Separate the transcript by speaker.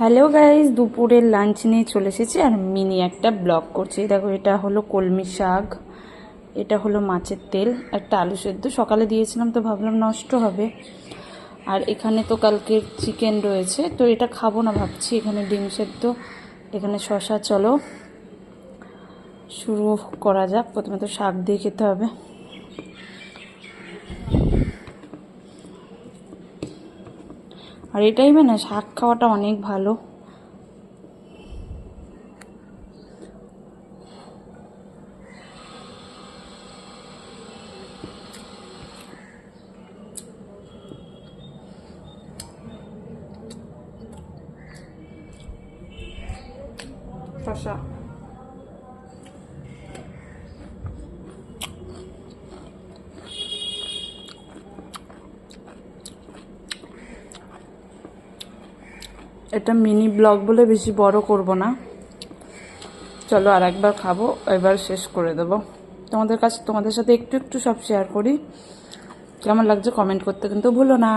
Speaker 1: Hello guys, দুপুরের lunch নিয়ে চলে এসেছি আর মিনি একটা ব্লগ করছি। দেখো, এটা হলো কলমি শাক, এটা হলো মাছের তেল, একটা আলু সেদ্ধ সকালে দিয়েছিলাম তো ভাবলাম নষ্ট হবে। আর এখানে তো কালকের চিকেন রয়েছে, তো এটা খাবো না ভাবছি। এখানে ডিম সেদ্ধ, এখানে শসা। চলো শুরু করা যাক। প্রথমে তো শাক দিয়ে খেতে হবে। আর এই টাইমে না শাক খাওয়াটা অনেক ভালো। শসা এটা মিনি ব্লগ বলে বেশি বড় করব না। চলো আর একবার খাবো, এবার শেষ করে দেবো। তোমাদের সাথে একটু একটু সব শেয়ার করি। কেমন লাগছে কমেন্ট করতে কিন্তু ভুলো না।